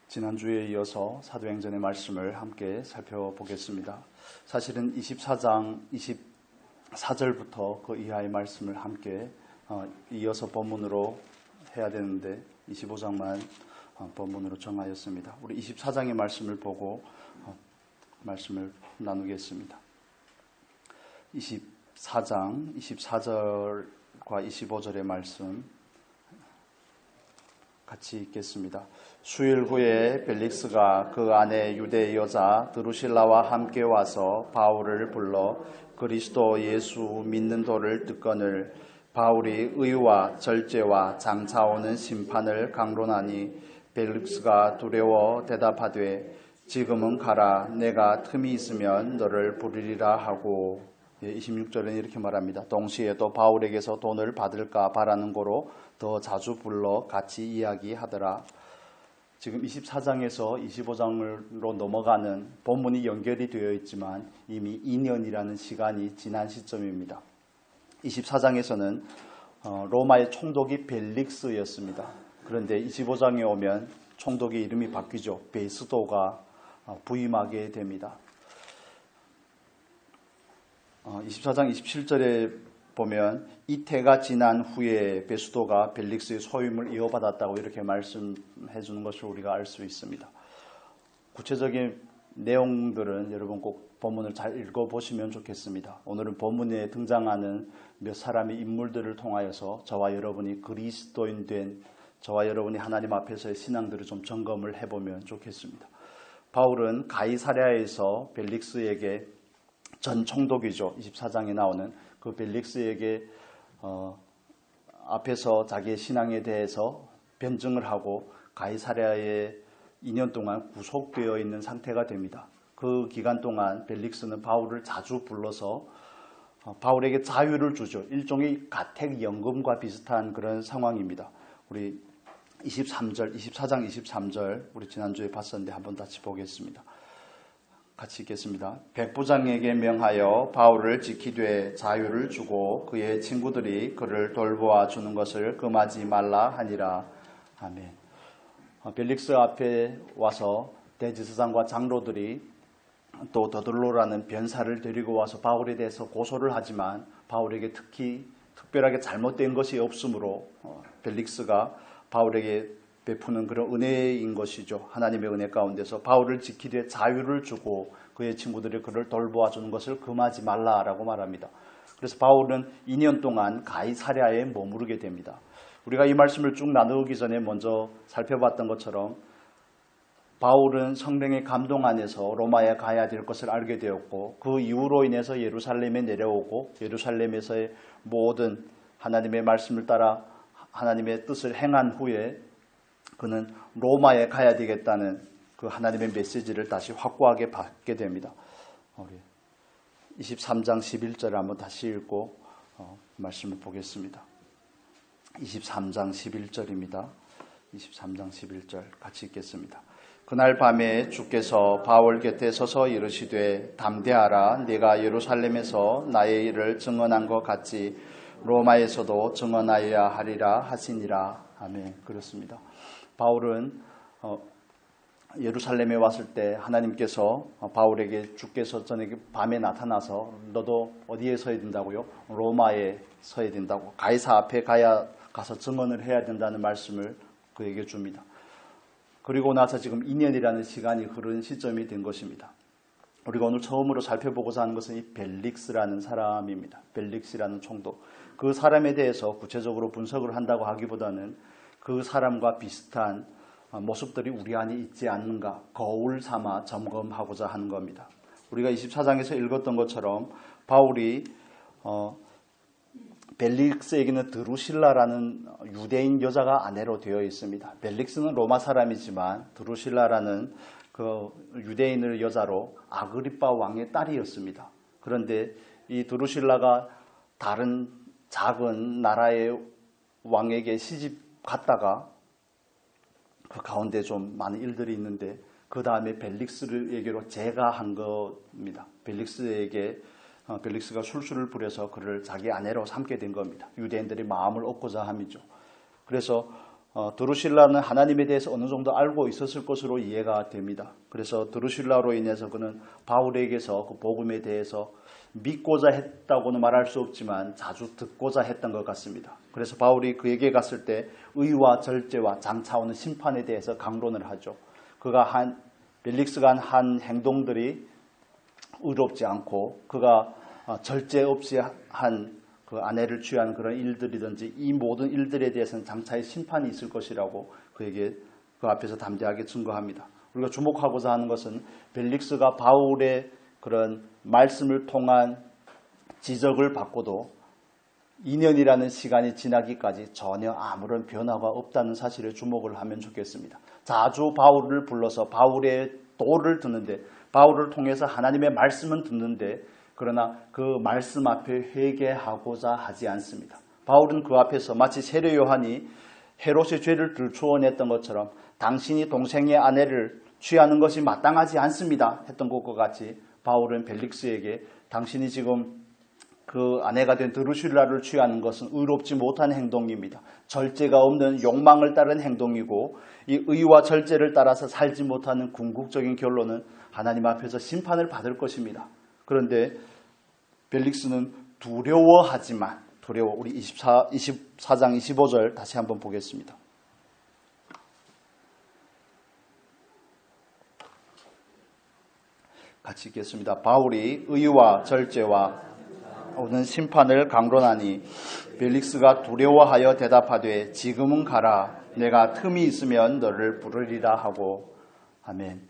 지난주에 이어서 사도행전의 말씀을 함께 살펴보겠습니다. 사실은 24장 24절부터 그 이하의 말씀을 함께 이어서 본문으로 해야 되는데 25장만 본문으로 정하였습니다. 우리 24장의 말씀을 보고 말씀을 나누겠습니다. 24장 24절과 25절의 말씀 같이 읽겠습니다. 수일 후에 벨릭스가 그 아내 유대 여자 드루실라와 함께 와서 바울을 불러 그리스도 예수 믿는 도를 듣거늘 바울이 의와 절제와 장차오는 심판을 강론하니 벨릭스가 두려워 대답하되 지금은 가라 내가 틈이 있으면 너를 부르리라 하고 26절은 이렇게 말합니다. 동시에도 바울에게서 돈을 받을까 바라는 거로 더 자주 불러 같이 이야기하더라. 지금 24장에서 25장으로 넘어가는 본문이 연결이 되어 있지만 이미 2년이라는 시간이 지난 시점입니다. 24장에서는 로마의 총독이 벨릭스였습니다. 그런데 25장에 오면 총독의 이름이 바뀌죠. 베스도가 부임하게 됩니다. 24장 27절에 보면 이태가 지난 후에 베스도가 벨릭스의 소임을 이어받았다고 이렇게 말씀해 주는 것을 우리가 알 수 있습니다. 구체적인 내용들은 여러분 꼭 본문을 잘 읽어보시면 좋겠습니다. 오늘은 본문에 등장하는 몇 사람의 인물들을 통하여서 저와 여러분이 그리스도인 된 저와 여러분이 하나님 앞에서의 신앙들을 좀 점검을 해보면 좋겠습니다. 바울은 가이사랴에서 벨릭스에게 전 총독이죠. 24장에 나오는 그 벨릭스에게 앞에서 자기의 신앙에 대해서 변증을 하고 가이사랴에 2년 동안 구속되어 있는 상태가 됩니다. 그 기간 동안 벨릭스는 바울을 자주 불러서 바울에게 자유를 주죠. 일종의 가택연금과 비슷한 그런 상황입니다. 우리 24장 23절 우리 지난주에 봤었는데 한번 다시 보겠습니다. 같이 읽겠습니다. 백부장에게 명하여 바울을 지키되 자유를 주고 그의 친구들이 그를 돌보아 주는 것을 금하지 말라 하니라. 아멘. 벨릭스 앞에 와서 대제사장과 장로들이 또 더들로라는 변사를 데리고 와서 바울에 대해서 고소를 하지만 바울에게 특별하게 잘못된 것이 없으므로 벨릭스가 바울에게 베푸는 그런 은혜인 것이죠. 하나님의 은혜 가운데서 바울을 지키되 자유를 주고 그의 친구들이 그를 돌보아 주는 것을 금하지 말라라고 말합니다. 그래서 바울은 2년 동안 가이사랴에 머무르게 됩니다. 우리가 이 말씀을 쭉 나누기 전에 먼저 살펴봤던 것처럼 바울은 성령의 감동 안에서 로마에 가야 될 것을 알게 되었고 그 이후로 인해서 예루살렘에 내려오고 예루살렘에서의 모든 하나님의 말씀을 따라 하나님의 뜻을 행한 후에 그는 로마에 가야 되겠다는 그 하나님의 메시지를 다시 확고하게 받게 됩니다. 우리 23장 11절을 한번 다시 읽고 말씀을 보겠습니다. 23장 11절입니다. 23장 11절 같이 읽겠습니다. 그날 밤에 주께서 바울 곁에 서서 이르시되 담대하라 네가 예루살렘에서 나의 일을 증언한 것 같이 로마에서도 증언하여야 하리라 하시니라. 아멘. 그렇습니다. 바울은 예루살렘에 왔을 때 하나님께서 바울에게 주께서 저녁에 밤에 나타나서 너도 어디에 서야 된다고요? 로마에 서야 된다고. 가이사 앞에 가서 증언을 해야 된다는 말씀을 그에게 줍니다. 그리고 나서 지금 2년이라는 시간이 흐른 시점이 된 것입니다. 우리가 오늘 처음으로 살펴보고자 하는 것은 이 벨릭스라는 사람입니다. 벨릭스라는 총독. 그 사람에 대해서 구체적으로 분석을 한다고 하기보다는 그 사람과 비슷한 모습들이 우리 안에 있지 않는가 거울 삼아 점검하고자 하는 겁니다. 우리가 24장에서 읽었던 것처럼 바울이 벨릭스에게는 드루실라라는 유대인 여자가 아내로 되어 있습니다. 벨릭스는 로마 사람이지만 드루실라라는 그 유대인의 여자로 아그리빠 왕의 딸이었습니다. 그런데 이 드루실라가 다른 작은 나라의 왕에게 시집 갔다가 그 가운데 좀 많은 일들이 있는데 그 다음에 벨릭스에게로 제가한 겁니다. 벨릭스가 술수를 부려서 그를 자기 아내로 삼게 된 겁니다. 유대인들이 마음을 얻고자 함이죠. 그래서 드루실라는 하나님에 대해서 어느 정도 알고 있었을 것으로 이해가 됩니다. 그래서 드루실라로 인해서 그는 바울에게서 그 복음에 대해서 믿고자 했다고는 말할 수 없지만 자주 듣고자 했던 것 같습니다. 그래서 바울이 그에게 갔을 때 의와 절제와 장차오는 심판에 대해서 강론을 하죠. 벨릭스가 한 행동들이 의롭지 않고 그가 절제 없이 한 그 아내를 취한 그런 일들이든지 이 모든 일들에 대해서는 장차의 심판이 있을 것이라고 그에게 그 앞에서 담대하게 증거합니다. 우리가 주목하고자 하는 것은 벨릭스가 바울의 그런 말씀을 통한 지적을 받고도 2년이라는 시간이 지나기까지 전혀 아무런 변화가 없다는 사실에 주목을 하면 좋겠습니다. 자주 바울을 불러서 바울의 도를 듣는데 바울을 통해서 하나님의 말씀은 듣는데 그러나 그 말씀 앞에 회개하고자 하지 않습니다. 바울은 그 앞에서 마치 세례 요한이 헤롯의 죄를 들추어냈던 것처럼 당신이 동생의 아내를 취하는 것이 마땅하지 않습니다 했던 것과 같이 바울은 벨릭스에게 당신이 지금 그 아내가 된 드루실라를 취하는 것은 의롭지 못한 행동입니다. 절제가 없는 욕망을 따른 행동이고 이 의와 절제를 따라서 살지 못하는 궁극적인 결론은 하나님 앞에서 심판을 받을 것입니다. 그런데 벨릭스는 두려워하지만 우리 24장 25절 다시 한번 보겠습니다. 같이 읽겠습니다. 바울이 의와 절제와 오는 심판을 강론하니 벨릭스가 두려워하여 대답하되 지금은 가라 내가 틈이 있으면 너를 부르리라 하고 아멘.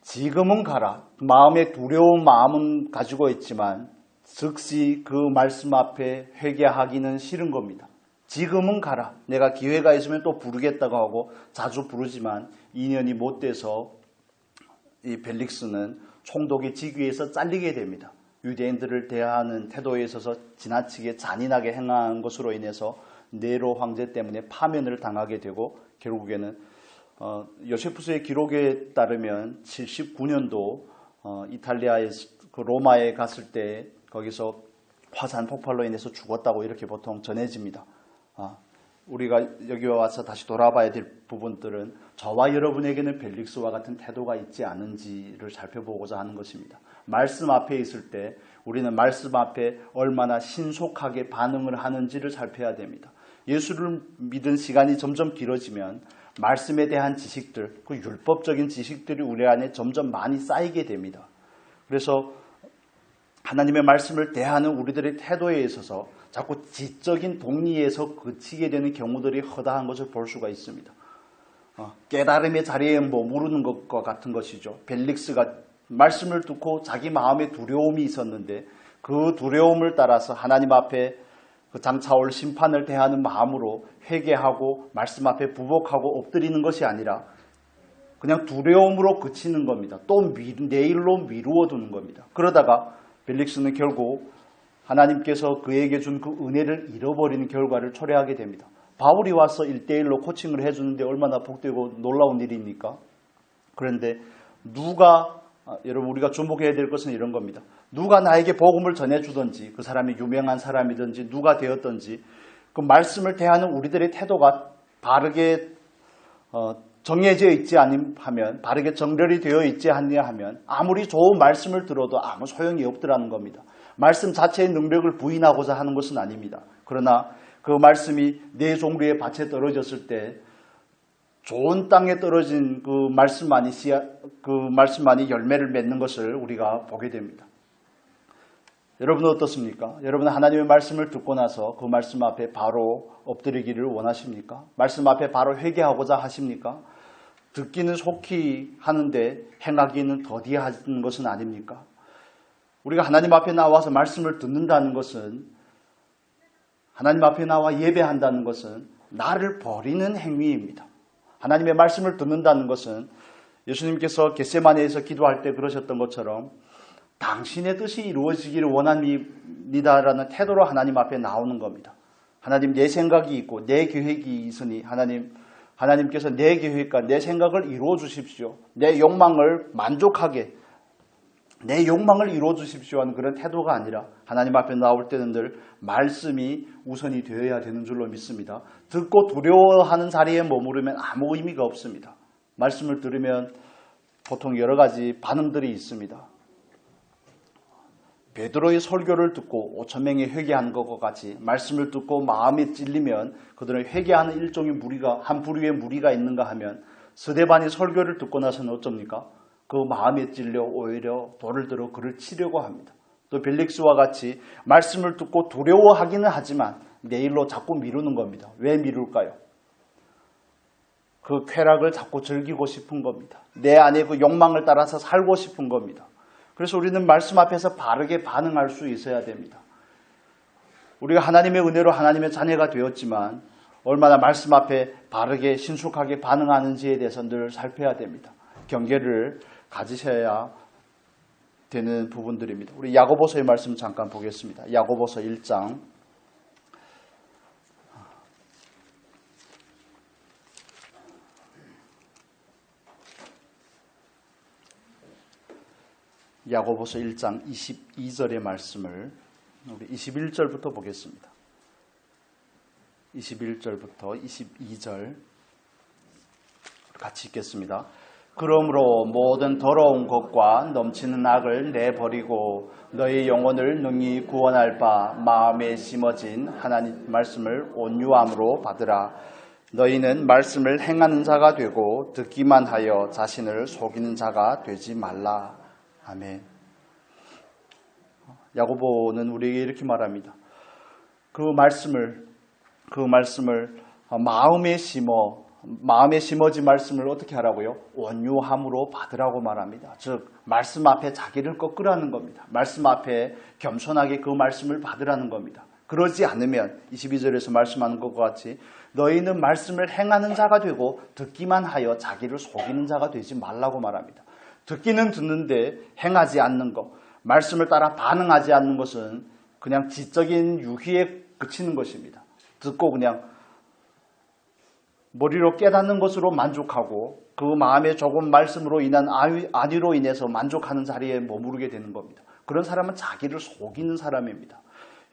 지금은 가라. 마음에 두려운 마음은 가지고 있지만 즉시 그 말씀 앞에 회개하기는 싫은 겁니다. 지금은 가라. 내가 기회가 있으면 또 부르겠다고 하고 자주 부르지만 2년이 못 돼서 이 벨릭스는 총독의 직위에서 잘리게 됩니다. 유대인들을 대하는 태도에 있어서 지나치게 잔인하게 행한 것으로 인해서 네로 황제 때문에 파면을 당하게 되고 결국에는 요세푸스의 기록에 따르면 79년도 이탈리아의 그 로마에 갔을 때 거기서 화산 폭발로 인해서 죽었다고 이렇게 보통 전해집니다. 우리가 여기 와서 다시 돌아봐야 될 부분들은 저와 여러분에게는 벨릭스와 같은 태도가 있지 않은지를 살펴보고자 하는 것입니다. 말씀 앞에 있을 때 우리는 말씀 앞에 얼마나 신속하게 반응을 하는지를 살펴야 됩니다. 예수를 믿은 시간이 점점 길어지면 말씀에 대한 지식들, 그 율법적인 지식들이 우리 안에 점점 많이 쌓이게 됩니다. 그래서 하나님의 말씀을 대하는 우리들의 태도에 있어서 자꾸 지적인 동리에서 그치게 되는 경우들이 허다한 것을 볼 수가 있습니다. 깨달음의 자리에 머무르는 것과 같은 것이죠. 벨릭스가 말씀을 듣고 자기 마음에 두려움이 있었는데 그 두려움을 따라서 하나님 앞에 그 장차올 심판을 대하는 마음으로 회개하고 말씀 앞에 부복하고 엎드리는 것이 아니라 그냥 두려움으로 그치는 겁니다. 또 내일로 미루어 두는 겁니다. 그러다가 벨릭스는 결국 하나님께서 그에게 준 그 은혜를 잃어버리는 결과를 초래하게 됩니다. 바울이 와서 1대1로 코칭을 해주는데 얼마나 복되고 놀라운 일입니까? 그런데 여러분 우리가 주목해야 될 것은 이런 겁니다. 누가 나에게 복음을 전해주든지 그 사람이 유명한 사람이든지 누가 되었든지 그 말씀을 대하는 우리들의 태도가 바르게 정해져 있지 아니하면 바르게 정렬이 되어 있지 아니하면 아무리 좋은 말씀을 들어도 아무 소용이 없더라는 겁니다. 말씀 자체의 능력을 부인하고자 하는 것은 아닙니다. 그러나 그 말씀이 내 종류의 밭에 떨어졌을 때 좋은 땅에 떨어진 그 말씀만이 열매를 맺는 것을 우리가 보게 됩니다. 여러분은 어떻습니까? 여러분은 하나님의 말씀을 듣고 나서 그 말씀 앞에 바로 엎드리기를 원하십니까? 말씀 앞에 바로 회개하고자 하십니까? 듣기는 속히 하는데 행하기는 더디하는 것은 아닙니까? 우리가 하나님 앞에 나와서 말씀을 듣는다는 것은 하나님 앞에 나와 예배한다는 것은 나를 버리는 행위입니다. 하나님의 말씀을 듣는다는 것은 예수님께서 겟세마네에서 기도할 때 그러셨던 것처럼 당신의 뜻이 이루어지기를 원합니다라는 태도로 하나님 앞에 나오는 겁니다. 하나님 내 생각이 있고 내 계획이 있으니 하나님께서 내 계획과 내 생각을 이루어 주십시오. 내 욕망을 만족하게 내 욕망을 이루어 주십시오 하는 그런 태도가 아니라 하나님 앞에 나올 때는 늘 말씀이 우선이 되어야 되는 줄로 믿습니다. 듣고 두려워하는 자리에 머무르면 아무 의미가 없습니다. 말씀을 들으면 보통 여러 가지 반응들이 있습니다. 베드로의 설교를 듣고 5천 명이 회개한 것과 같이 말씀을 듣고 마음에 찔리면 그들은 회개하는 일종의 무리가, 한 부류의 무리가 있는가 하면 스데반이 설교를 듣고 나서는 어쩝니까? 그 마음에 찔려 오히려 돌을 들어 그를 치려고 합니다. 또 벨릭스와 같이 말씀을 듣고 두려워하기는 하지만 내일로 자꾸 미루는 겁니다. 왜 미룰까요? 그 쾌락을 자꾸 즐기고 싶은 겁니다. 내 안에 그 욕망을 따라서 살고 싶은 겁니다. 그래서 우리는 말씀 앞에서 바르게 반응할 수 있어야 됩니다. 우리가 하나님의 은혜로 하나님의 자녀가 되었지만 얼마나 말씀 앞에 바르게 신속하게 반응하는지에 대해서 늘 살펴야 됩니다. 경계를 가지셔야 되는 부분들입니다. 우리 야고보서의 말씀 잠깐 보겠습니다. 야고보서 1장 야고보서 1장 22절의 말씀을 우리 21절부터 보겠습니다. 21절부터 22절 같이 읽겠습니다. 그러므로 모든 더러운 것과 넘치는 악을 내버리고 너희 영혼을 능히 구원할 바 마음에 심어진 하나님 말씀을 온유함으로 받으라. 너희는 말씀을 행하는 자가 되고 듣기만 하여 자신을 속이는 자가 되지 말라. 아멘. 야고보는 우리에게 이렇게 말합니다. 그 말씀을 마음에 심어진 말씀을 어떻게 하라고요? 온유함으로 받으라고 말합니다. 즉 말씀 앞에 자기를 꺾으라는 겁니다. 말씀 앞에 겸손하게 그 말씀을 받으라는 겁니다. 그러지 않으면 22절에서 말씀하는 것과 같이 너희는 말씀을 행하는 자가 되고 듣기만 하여 자기를 속이는 자가 되지 말라고 말합니다. 듣기는 듣는데 행하지 않는 것, 말씀을 따라 반응하지 않는 것은 그냥 지적인 유희에 그치는 것입니다. 듣고 그냥 머리로 깨닫는 것으로 만족하고 그 마음에 조금 말씀으로 인한 안위로 인해서 만족하는 자리에 머무르게 되는 겁니다. 그런 사람은 자기를 속이는 사람입니다.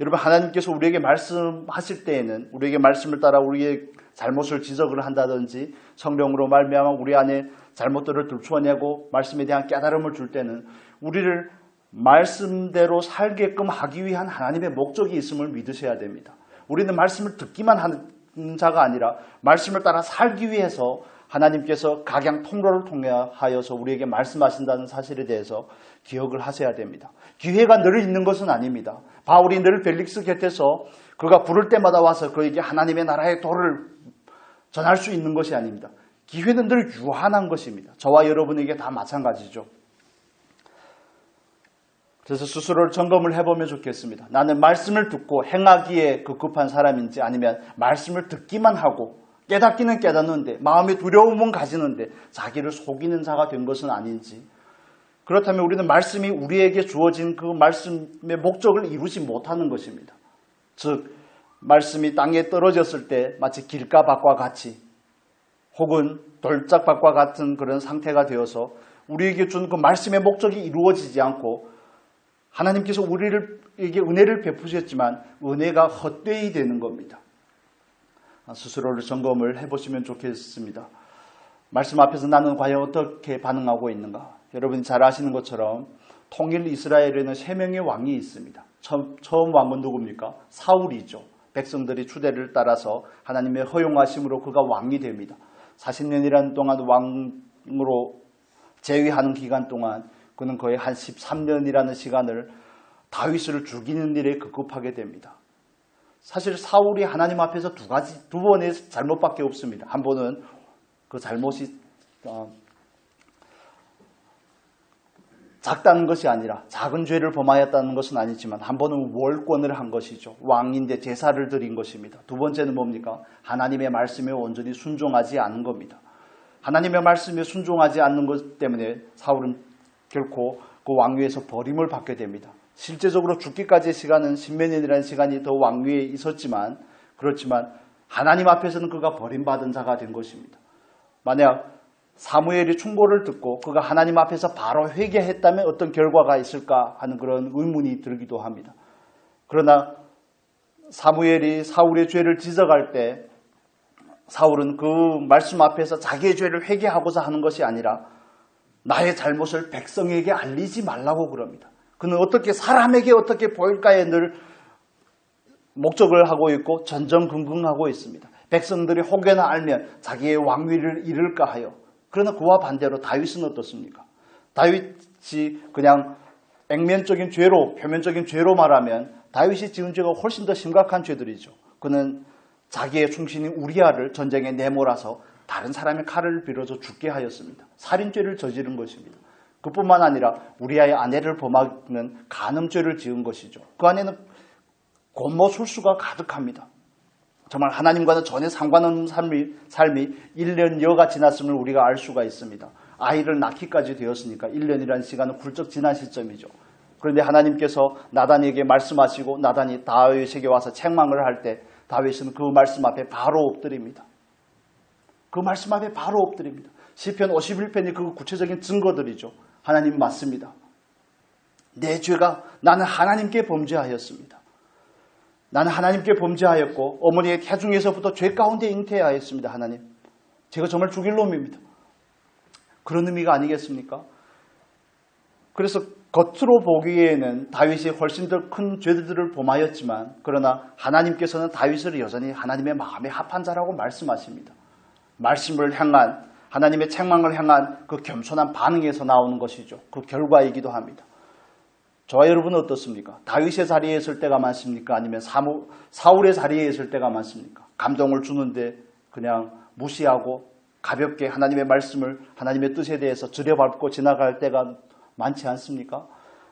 여러분, 하나님께서 우리에게 말씀하실 때에는 우리에게 말씀을 따라 우리의 잘못을 지적을 한다든지 성령으로 말미암아 우리 안에 잘못들을 들추어내고 말씀에 대한 깨달음을 줄 때는 우리를 말씀대로 살게끔 하기 위한 하나님의 목적이 있음을 믿으셔야 됩니다. 우리는 말씀을 듣기만 하는 자가 아니라 말씀을 따라 살기 위해서 하나님께서 각양 통로를 통하여서 우리에게 말씀하신다는 사실에 대해서 기억을 하셔야 됩니다. 기회가 늘 있는 것은 아닙니다. 바울이 늘 벨릭스 곁에서 그가 부를 때마다 와서 그에게 하나님의 나라의 도를 전할 수 있는 것이 아닙니다. 기회는 늘 유한한 것입니다. 저와 여러분에게 다 마찬가지죠. 그래서 스스로를 점검을 해보면 좋겠습니다. 나는 말씀을 듣고 행하기에 급급한 사람인지 아니면 말씀을 듣기만 하고 깨닫기는 깨닫는데 마음의 두려움은 가지는데 자기를 속이는 자가 된 것은 아닌지. 그렇다면 우리는 말씀이 우리에게 주어진 그 말씀의 목적을 이루지 못하는 것입니다. 즉 말씀이 땅에 떨어졌을 때 마치 길가밭과 같이 혹은 돌짝밭과 같은 그런 상태가 되어서 우리에게 준 그 말씀의 목적이 이루어지지 않고 하나님께서 우리에게 은혜를 베푸셨지만 은혜가 헛되이 되는 겁니다. 스스로를 점검을 해보시면 좋겠습니다. 말씀 앞에서 나는 과연 어떻게 반응하고 있는가? 여러분이 잘 아시는 것처럼 통일 이스라엘에는 3명의 왕이 있습니다. 처음 왕은 누굽니까? 사울이죠. 백성들이 추대를 따라서 하나님의 허용하심으로 그가 왕이 됩니다. 40년이라는 동안 왕으로 재위하는 기간 동안 그는 거의 한 13년이라는 시간을 다윗을 죽이는 일에 급급하게 됩니다. 사실 사울이 하나님 앞에서 두 번의 잘못밖에 없습니다. 한 번은 그 잘못이 작다는 것이 아니라 작은 죄를 범하였다는 것은 아니지만 한 번은 월권을 한 것이죠. 왕인데 제사를 드린 것입니다. 두 번째는 뭡니까? 하나님의 말씀에 온전히 순종하지 않은 겁니다. 하나님의 말씀에 순종하지 않는 것 때문에 사울은 결코 그 왕위에서 버림을 받게 됩니다. 실제적으로 죽기까지의 시간은 10몇 년이라는 시간이 더 왕위에 있었지만 그렇지만 하나님 앞에서는 그가 버림받은 자가 된 것입니다. 만약 사무엘이 충고를 듣고 그가 하나님 앞에서 바로 회개했다면 어떤 결과가 있을까 하는 그런 의문이 들기도 합니다. 그러나 사무엘이 사울의 죄를 지적할 때 사울은 그 말씀 앞에서 자기의 죄를 회개하고자 하는 것이 아니라 나의 잘못을 백성에게 알리지 말라고 그럽니다. 그는 어떻게 사람에게 어떻게 보일까에 늘 목적을 하고 있고 전전긍긍하고 있습니다. 백성들이 혹여나 알면 자기의 왕위를 잃을까 하여. 그러나 그와 반대로 다윗은 어떻습니까? 다윗이 그냥 액면적인 죄로, 표면적인 죄로 말하면 다윗이 지은 죄가 훨씬 더 심각한 죄들이죠. 그는 자기의 충신인 우리아를 전쟁에 내몰아서 다른 사람의 칼을 빌어서 죽게 하였습니다. 살인죄를 저지른 것입니다. 그뿐만 아니라 우리아의 아내를 범하는 간음죄를 지은 것이죠. 그 안에는 곤모술수가 가득합니다. 정말 하나님과는 전혀 상관없는 삶이 1년여가 지났음을 우리가 알 수가 있습니다. 아이를 낳기까지 되었으니까 1년이라는 시간은 훌쩍 지난 시점이죠. 그런데 하나님께서 나단에게 말씀하시고 나단이 다윗에게 와서 책망을 할 때 다윗은 그 말씀 앞에 바로 엎드립니다. 그 말씀 앞에 바로 엎드립니다. 시편 51편이 그 구체적인 증거들이죠. 하나님 맞습니다. 내 죄가 나는 하나님께 범죄하였습니다. 나는 하나님께 범죄하였고 어머니의 태중에서부터 죄 가운데 잉태하였습니다. 하나님, 제가 정말 죽일 놈입니다. 그런 의미가 아니겠습니까? 그래서 겉으로 보기에는 다윗이 훨씬 더 큰 죄들을 범하였지만 그러나 하나님께서는 다윗을 여전히 하나님의 마음에 합한 자라고 말씀하십니다. 말씀을 향한 하나님의 책망을 향한 그 겸손한 반응에서 나오는 것이죠. 그 결과이기도 합니다. 저와 여러분은 어떻습니까? 다윗의 자리에 있을 때가 많습니까? 아니면 사울의 자리에 있을 때가 많습니까? 감동을 주는데 그냥 무시하고 가볍게 하나님의 말씀을 하나님의 뜻에 대해서 들여밟고 지나갈 때가 많지 않습니까?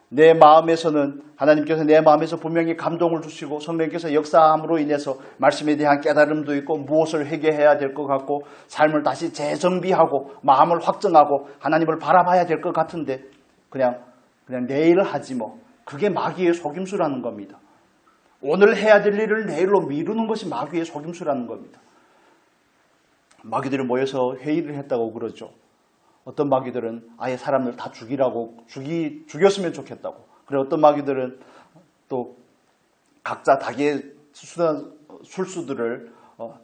내 마음에서는 하나님께서 내 마음에서 분명히 감동을 주시고 성령께서 역사함으로 인해서 말씀에 대한 깨달음도 있고 무엇을 회개해야 될 것 같고 삶을 다시 재정비하고 마음을 확정하고 하나님을 바라봐야 될 것 같은데 그냥 내일 하지 뭐. 그게 마귀의 속임수라는 겁니다. 오늘 해야 될 일을 내일로 미루는 것이 마귀의 속임수라는 겁니다. 마귀들이 모여서 회의를 했다고 그러죠. 어떤 마귀들은 아예 사람들 다 죽였으면 좋겠다고. 그리고 어떤 마귀들은 또 각자 자기의 술수들을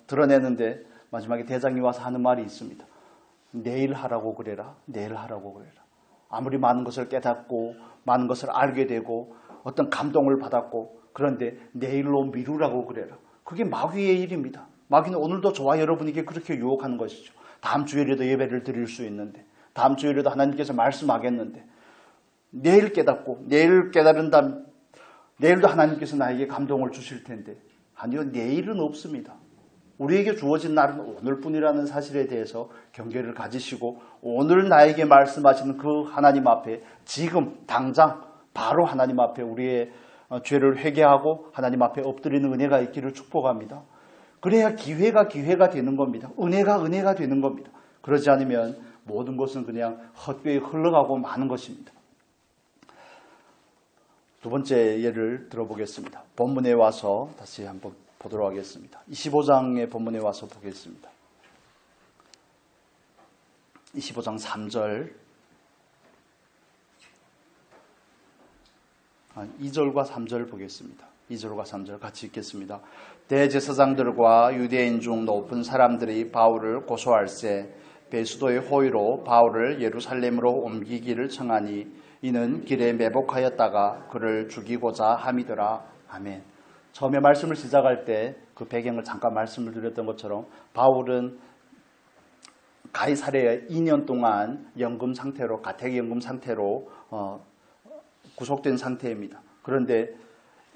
드러내는데 마지막에 대장이 와서 하는 말이 있습니다. 내일 하라고 그래라. 내일 하라고 그래라. 아무리 많은 것을 깨닫고 많은 것을 알게 되고 어떤 감동을 받았고 그런데 내일로 미루라고 그래라. 그게 마귀의 일입니다. 마귀는 오늘도 저와 여러분에게 그렇게 유혹하는 것이죠. 다음 주일에도 예배를 드릴 수 있는데 다음 주일에도 하나님께서 말씀하겠는데 내일 깨닫고 내일 깨달은다 내일도 하나님께서 나에게 감동을 주실 텐데 아니요, 내일은 없습니다. 우리에게 주어진 날은 오늘뿐이라는 사실에 대해서 경계를 가지시고 오늘 나에게 말씀하시는 그 하나님 앞에 지금 당장 바로 하나님 앞에 우리의 죄를 회개하고 하나님 앞에 엎드리는 은혜가 있기를 축복합니다. 그래야 기회가 되는 겁니다. 은혜가 되는 겁니다. 그러지 않으면 모든 것은 그냥 헛되이 흘러가고 마는 것입니다. 두 번째 예를 들어보겠습니다. 본문에 와서 다시 한번 보도록 하겠습니다. 25장의 본문에 와서 보겠습니다. 25장 3절 2절과 3절 보겠습니다. 2절과 3절 같이 읽겠습니다. 대제사장들과 유대인 중 높은 사람들이 바울을 고소할세 베수도의 호의로 바울을 예루살렘으로 옮기기를 청하니 이는 길에 매복하였다가 그를 죽이고자 함이더라. 아멘. 처음에 말씀을 시작할 때 그 배경을 잠깐 말씀을 드렸던 것처럼 바울은 가이사랴에 2년 동안 연금 상태로 가택연금 상태로 구속된 상태입니다. 그런데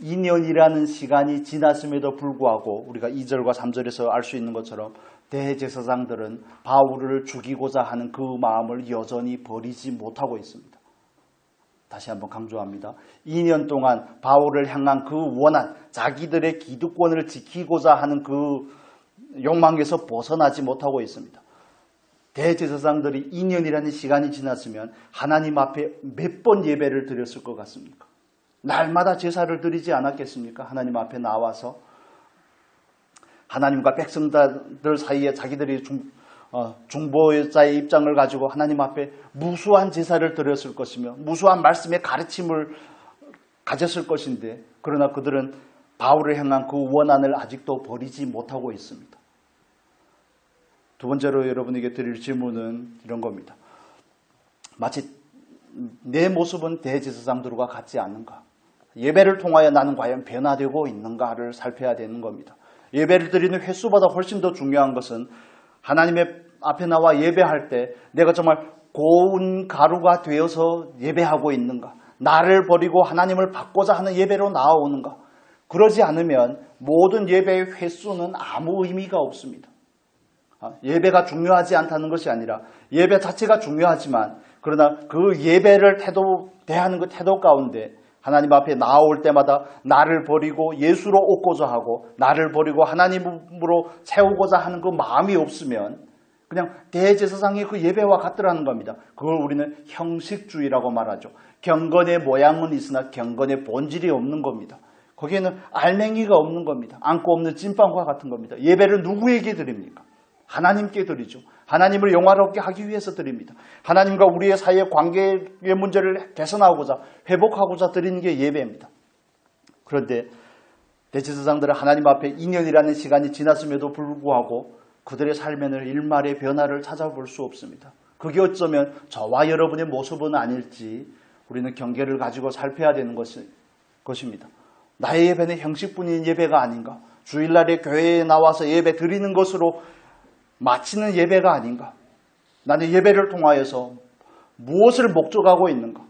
2년이라는 시간이 지났음에도 불구하고 우리가 2절과 3절에서 알 수 있는 것처럼 대제사장들은 바울을 죽이고자 하는 그 마음을 여전히 버리지 못하고 있습니다. 다시 한번 강조합니다. 2년 동안 바울을 향한 그 원한, 자기들의 기득권을 지키고자 하는 그 욕망에서 벗어나지 못하고 있습니다. 대제사장들이 2년이라는 시간이 지났으면 하나님 앞에 몇 번 예배를 드렸을 것 같습니까? 날마다 제사를 드리지 않았겠습니까? 하나님 앞에 나와서 하나님과 백성들 사이에 자기들이 중보자의 입장을 가지고 하나님 앞에 무수한 제사를 드렸을 것이며 무수한 말씀의 가르침을 가졌을 것인데, 그러나 그들은 바울을 향한 그 원한을 아직도 버리지 못하고 있습니다. 두 번째로 여러분에게 드릴 질문은 이런 겁니다. 마치 내 모습은 대제사장들과 같지 않은가? 예배를 통하여 나는 과연 변화되고 있는가를 살펴야 되는 겁니다. 예배를 드리는 횟수보다 훨씬 더 중요한 것은 하나님의 앞에 나와 예배할 때 내가 정말 고운 가루가 되어서 예배하고 있는가? 나를 버리고 하나님을 받고자 하는 예배로 나아오는가? 그러지 않으면 모든 예배의 횟수는 아무 의미가 없습니다. 예배가 중요하지 않다는 것이 아니라 예배 자체가 중요하지만, 그러나 그 예배를 대하는 그 태도 가운데 하나님 앞에 나아올 때마다 나를 버리고 예수로 얻고자 하고 나를 버리고 하나님으로 채우고자 하는 그 마음이 없으면 그냥 대제사장의 그 예배와 같더라는 겁니다. 그걸 우리는 형식주의라고 말하죠. 경건의 모양은 있으나 경건의 본질이 없는 겁니다. 거기에는 알맹이가 없는 겁니다. 안고 없는 찐빵과 같은 겁니다. 예배를 누구에게 드립니까? 하나님께 드리죠. 하나님을 영화롭게 하기 위해서 드립니다. 하나님과 우리의 사이의 관계의 문제를 개선하고자 회복하고자 드리는 게 예배입니다. 그런데 대제사장들은 하나님 앞에 2년이라는 시간이 지났음에도 불구하고 그들의 삶에는 일말의 변화를 찾아볼 수 없습니다. 그게 어쩌면 저와 여러분의 모습은 아닐지 우리는 경계를 가지고 살펴야 되는 것입니다. 나의 예배는 형식뿐인 예배가 아닌가? 주일날에 교회에 나와서 예배 드리는 것으로 마치는 예배가 아닌가? 나는 예배를 통하여서 무엇을 목적하고 있는가?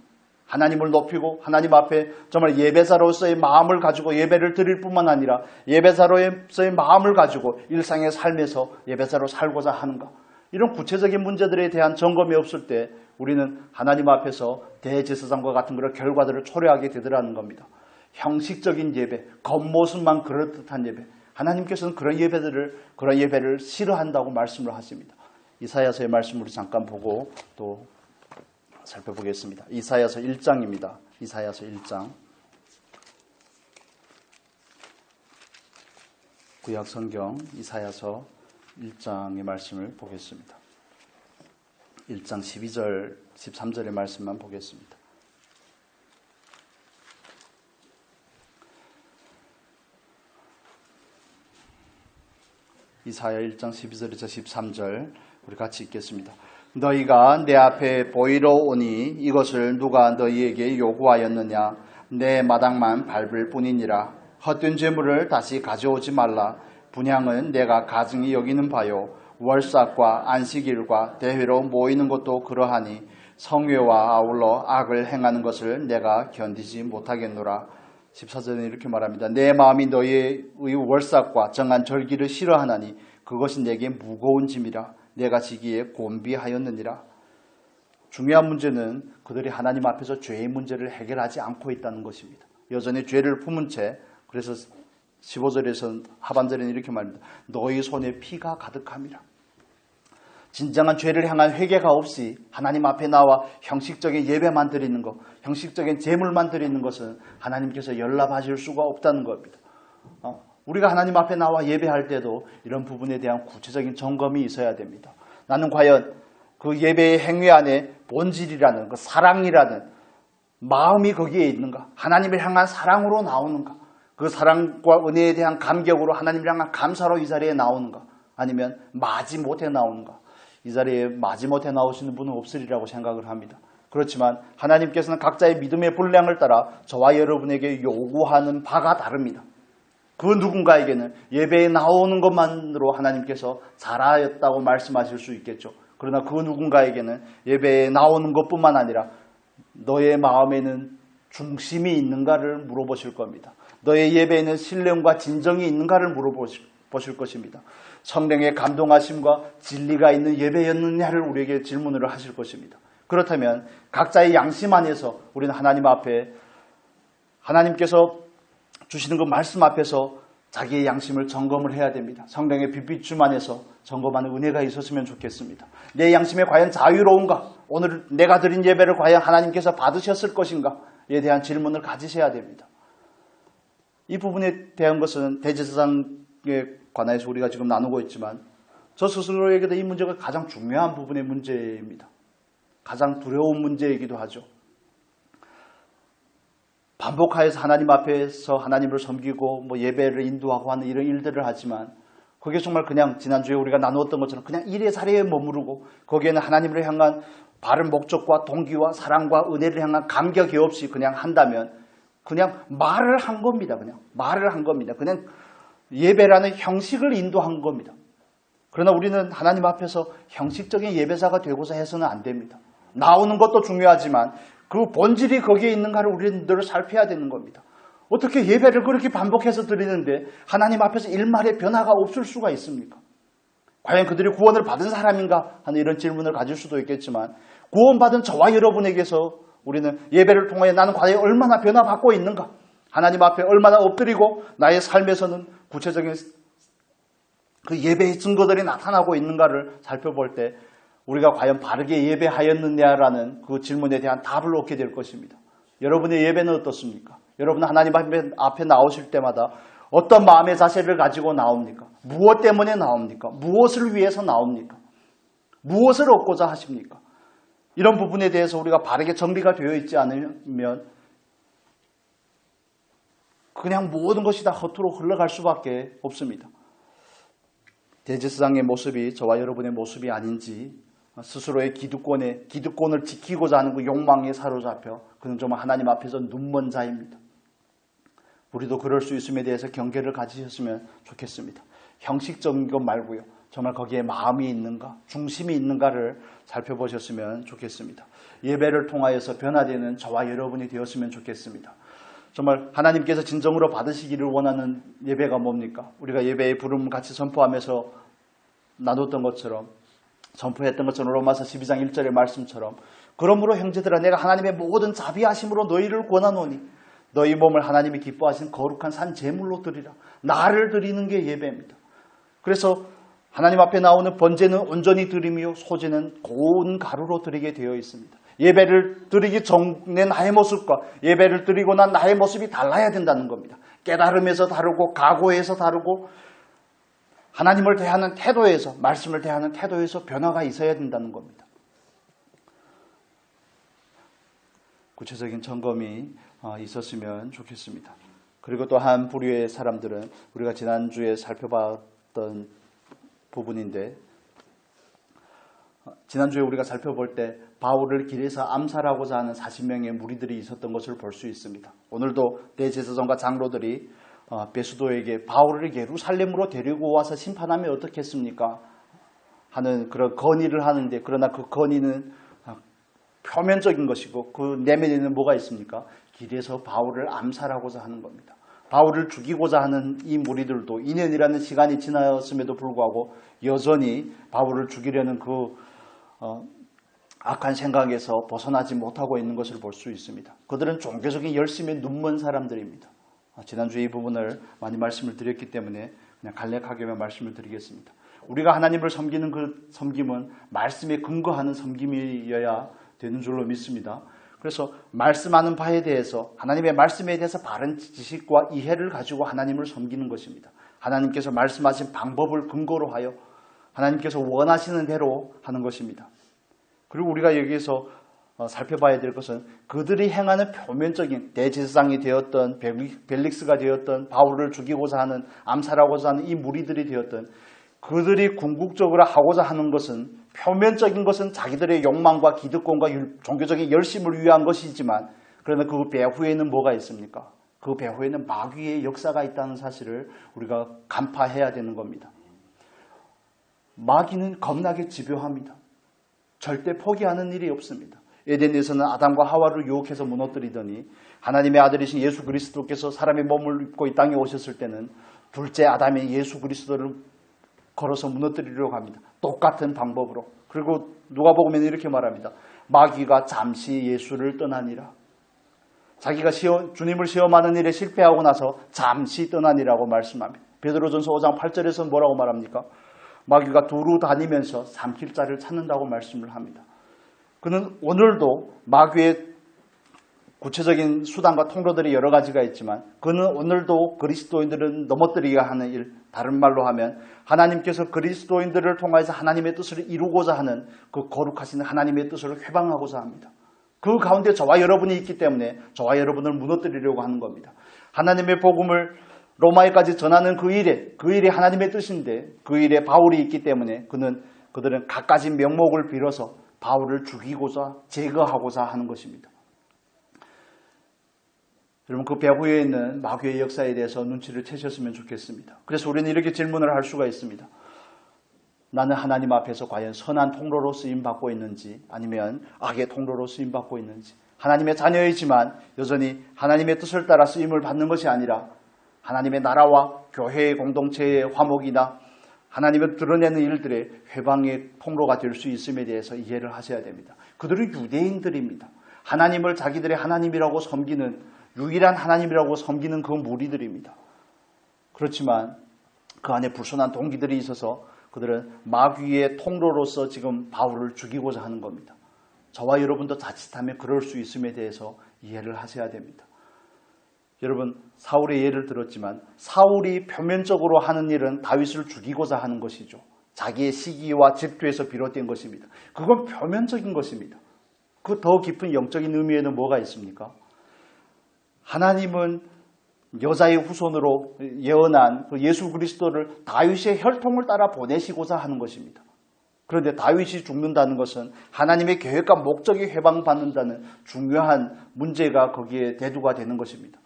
하나님을 높이고 하나님 앞에 정말 예배자로서의 마음을 가지고 예배를 드릴 뿐만 아니라 예배자로서의 마음을 가지고 일상의 삶에서 예배자로 살고자 하는가? 이런 구체적인 문제들에 대한 점검이 없을 때 우리는 하나님 앞에서 대제사장과 같은 그런 결과들을 초래하게 되더라는 겁니다. 형식적인 예배, 겉모습만 그럴듯한 예배, 하나님께서는 그런 예배를 싫어한다고 말씀을 하십니다. 이사야서의 말씀 우리 잠깐 보고 또 살펴보겠습니다. 이사야서 1장입니다. 이사야서 1장. 구약 성경 이사야서 1장의 말씀을 보겠습니다. 1장 12절, 13절의 말씀만 보겠습니다. 이사야 1장 12절에서 13절 우리 같이 읽겠습니다. 너희가 내 앞에 보이러 오니 이것을 누가 너희에게 요구하였느냐? 내 마당만 밟을 뿐이니라. 헛된 재물을 다시 가져오지 말라. 분향은 내가 가증히 여기는 바요. 월삭과 안식일과 대회로 모이는 것도 그러하니 성회와 아울러 악을 행하는 것을 내가 견디지 못하겠노라. 14절에 이렇게 말합니다. 내 마음이 너희의 월삭과 정한 절기를 싫어하나니 그것이 내게 무거운 짐이라. 내가 지기에 곤비하였느니라. 중요한 문제는 그들이 하나님 앞에서 죄의 문제를 해결하지 않고 있다는 것입니다. 여전히 죄를 품은 채, 그래서 15절에서 하반절에는 이렇게 말합니다. 너희 손에 피가 가득함이라. 진정한 죄를 향한 회개가 없이 하나님 앞에 나와 형식적인 예배만 드리는 것, 형식적인 제물만 드리는 것은 하나님께서 연락하실 수가 없다는 겁니다. 우리가 하나님 앞에 나와 예배할 때도 이런 부분에 대한 구체적인 점검이 있어야 됩니다. 나는 과연 그 예배의 행위 안에 본질이라는 그 사랑이라는 마음이 거기에 있는가? 하나님을 향한 사랑으로 나오는가? 그 사랑과 은혜에 대한 감격으로 하나님을 향한 감사로 이 자리에 나오는가? 아니면 마지못해 나오는가? 이 자리에 마지못해 나오시는 분은 없으리라고 생각을 합니다. 그렇지만 하나님께서는 각자의 믿음의 분량을 따라 저와 여러분에게 요구하는 바가 다릅니다. 그 누군가에게는 예배에 나오는 것만으로 하나님께서 잘하였다고 말씀하실 수 있겠죠. 그러나 그 누군가에게는 예배에 나오는 것뿐만 아니라 너의 마음에는 중심이 있는가를 물어보실 겁니다. 너의 예배에는 신령과 진정이 있는가를 물어보실 것입니다. 성령의 감동하심과 진리가 있는 예배였느냐를 우리에게 질문을 하실 것입니다. 그렇다면 각자의 양심 안에서 우리는 하나님 앞에 하나님께서 주시는 그 말씀 앞에서 자기의 양심을 점검을 해야 됩니다. 성령의 빛비춤 안에서 점검하는 은혜가 있었으면 좋겠습니다. 내 양심에 과연 자유로운가? 오늘 내가 드린 예배를 과연 하나님께서 받으셨을 것인가에 대한 질문을 가지셔야 됩니다. 이 부분에 대한 것은 대제사장에 관해서 우리가 지금 나누고 있지만 저 스스로에게도 이 문제가 가장 중요한 부분의 문제입니다. 가장 두려운 문제이기도 하죠. 반복하여서 하나님 앞에서 하나님을 섬기고 예배를 인도하고 하는 이런 일들을 하지만 그게 정말 그냥 지난주에 우리가 나누었던 것처럼 그냥 이래사래에 머무르고 거기에는 하나님을 향한 바른 목적과 동기와 사랑과 은혜를 향한 감격이 없이 그냥 한다면 그냥 말을 한 겁니다. 그냥 말을 한 겁니다. 그냥 예배라는 형식을 인도한 겁니다. 그러나 우리는 하나님 앞에서 형식적인 예배자가 되고자 해서는 안 됩니다. 나오는 것도 중요하지만 그 본질이 거기에 있는가를 우리는 늘 살펴야 되는 겁니다. 어떻게 예배를 그렇게 반복해서 드리는데 하나님 앞에서 일말의 변화가 없을 수가 있습니까? 과연 그들이 구원을 받은 사람인가 하는 이런 질문을 가질 수도 있겠지만 구원받은 저와 여러분에게서 우리는 예배를 통하여 나는 과연 얼마나 변화받고 있는가? 하나님 앞에 얼마나 엎드리고 나의 삶에서는 구체적인 그 예배의 증거들이 나타나고 있는가를 살펴볼 때 우리가 과연 바르게 예배하였느냐라는 그 질문에 대한 답을 얻게 될 것입니다. 여러분의 예배는 어떻습니까? 여러분은 하나님 앞에 나오실 때마다 어떤 마음의 자세를 가지고 나옵니까? 무엇 때문에 나옵니까? 무엇을 위해서 나옵니까? 무엇을 얻고자 하십니까? 이런 부분에 대해서 우리가 바르게 정리가 되어 있지 않으면 그냥 모든 것이 다 허투루 흘러갈 수밖에 없습니다. 대제사장의 모습이 저와 여러분의 모습이 아닌지 스스로의 기득권을 지키고자 하는 그 욕망에 사로잡혀 그는 정말 하나님 앞에서 눈먼 자입니다. 우리도 그럴 수 있음에 대해서 경계를 가지셨으면 좋겠습니다. 형식적인 것 말고요. 정말 거기에 마음이 있는가, 중심이 있는가를 살펴보셨으면 좋겠습니다. 예배를 통하여서 변화되는 저와 여러분이 되었으면 좋겠습니다. 정말 하나님께서 진정으로 받으시기를 원하는 예배가 뭡니까? 우리가 예배의 부름을 같이 선포하면서 나눴던 것처럼 선포했던 것처럼 로마서 12장 1절의 말씀처럼 그러므로 형제들아 내가 하나님의 모든 자비하심으로 너희를 권하노니 너희 몸을 하나님이 기뻐하신 거룩한 산 제물로 드리라. 나를 드리는 게 예배입니다. 그래서 하나님 앞에 나오는 번제는 온전히 드리며 소제는 고운 가루로 드리게 되어 있습니다. 예배를 드리기 전에 나의 모습과 예배를 드리고 난 나의 모습이 달라야 된다는 겁니다. 깨달음에서 다르고 각오에서 다르고 하나님을 대하는 태도에서 말씀을 대하는 태도에서 변화가 있어야 된다는 겁니다. 구체적인 점검이 있었으면 좋겠습니다. 그리고 또 한 부류의 사람들은 우리가 지난주에 살펴봤던 부분인데 지난주에 우리가 살펴볼 때 바울을 길에서 암살하고자 하는 40명의 무리들이 있었던 것을 볼 수 있습니다. 오늘도 대제사장과 장로들이 베수도에게 바울을 예루살렘으로 데리고 와서 심판하면 어떻겠습니까? 하는 그런 건의를 하는데 그러나 그 건의는 표면적인 것이고 그 내면에는 뭐가 있습니까? 길에서 바울을 암살하고자 하는 겁니다. 바울을 죽이고자 하는 이 무리들도 2년이라는 시간이 지났음에도 불구하고 여전히 바울을 죽이려는 그 악한 생각에서 벗어나지 못하고 있는 것을 볼 수 있습니다. 그들은 종교적인 열심에 눈먼 사람들입니다. 지난주에 이 부분을 많이 말씀을 드렸기 때문에 그냥 간략하게만 말씀을 드리겠습니다. 우리가 하나님을 섬기는 그 섬김은 말씀에 근거하는 섬김이어야 되는 줄로 믿습니다. 그래서 말씀하는 바에 대해서 하나님의 말씀에 대해서 바른 지식과 이해를 가지고 하나님을 섬기는 것입니다. 하나님께서 말씀하신 방법을 근거로 하여 하나님께서 원하시는 대로 하는 것입니다. 그리고 우리가 여기에서 살펴봐야 될 것은 그들이 행하는 표면적인 대제사장이 되었던 벨릭스가 되었던 바울을 죽이고자 하는 암살하고자 하는 이 무리들이 되었던 그들이 궁극적으로 하고자 하는 것은 표면적인 것은 자기들의 욕망과 기득권과 종교적인 열심을 위한 것이지만 그러나 그 배후에는 뭐가 있습니까? 그 배후에는 마귀의 역사가 있다는 사실을 우리가 간파해야 되는 겁니다. 마귀는 겁나게 집요합니다. 절대 포기하는 일이 없습니다. 에덴에서는 아담과 하와를 유혹해서 무너뜨리더니 하나님의 아들이신 예수 그리스도께서 사람의 몸을 입고 이 땅에 오셨을 때는 둘째 아담인 예수 그리스도를 걸어서 무너뜨리려고 합니다. 똑같은 방법으로. 그리고 누가복음에는 이렇게 말합니다. 마귀가 잠시 예수를 떠나니라. 자기가 주님을 시험하는 일에 실패하고 나서 잠시 떠나니라고 말씀합니다. 베드로전서 5장 8절에서는 뭐라고 말합니까? 마귀가 두루 다니면서 삼킬 자를 찾는다고 말씀을 합니다. 그는 오늘도 마귀의 구체적인 수단과 통로들이 여러 가지가 있지만 그는 오늘도 그리스도인들은 넘어뜨리야 하는 일, 다른 말로 하면 하나님께서 그리스도인들을 통해서 하나님의 뜻을 이루고자 하는 그 거룩하신 하나님의 뜻을 회방하고자 합니다. 그 가운데 저와 여러분이 있기 때문에 저와 여러분을 무너뜨리려고 하는 겁니다. 하나님의 복음을 로마에까지 전하는 그 일이 하나님의 뜻인데 그 일에 바울이 있기 때문에 그들은 갖가지 명목을 빌어서 바울을 죽이고자 제거하고자 하는 것입니다. 여러분 그 배후에 있는 마귀의 역사에 대해서 눈치를 채셨으면 좋겠습니다. 그래서 우리는 이렇게 질문을 할 수가 있습니다. 나는 하나님 앞에서 과연 선한 통로로 쓰임받고 있는지 아니면 악의 통로로 쓰임받고 있는지 하나님의 자녀이지만 여전히 하나님의 뜻을 따라 쓰임을 받는 것이 아니라 하나님의 나라와 교회의 공동체의 화목이나 하나님을 드러내는 일들의 회방의 통로가 될 수 있음에 대해서 이해를 하셔야 됩니다. 그들은 유대인들입니다. 하나님을 자기들의 하나님이라고 섬기는 유일한 하나님이라고 섬기는 그 무리들입니다. 그렇지만 그 안에 불순한 동기들이 있어서 그들은 마귀의 통로로서 지금 바울을 죽이고자 하는 겁니다. 저와 여러분도 자칫하면 그럴 수 있음에 대해서 이해를 하셔야 됩니다. 여러분 사울의 예를 들었지만 사울이 표면적으로 하는 일은 다윗을 죽이고자 하는 것이죠. 자기의 시기와 질투에서 비롯된 것입니다. 그건 표면적인 것입니다. 그 더 깊은 영적인 의미에는 뭐가 있습니까? 하나님은 여자의 후손으로 예언한 그 예수 그리스도를 다윗의 혈통을 따라 보내시고자 하는 것입니다. 그런데 다윗이 죽는다는 것은 하나님의 계획과 목적이 회방받는다는 중요한 문제가 거기에 대두가 되는 것입니다.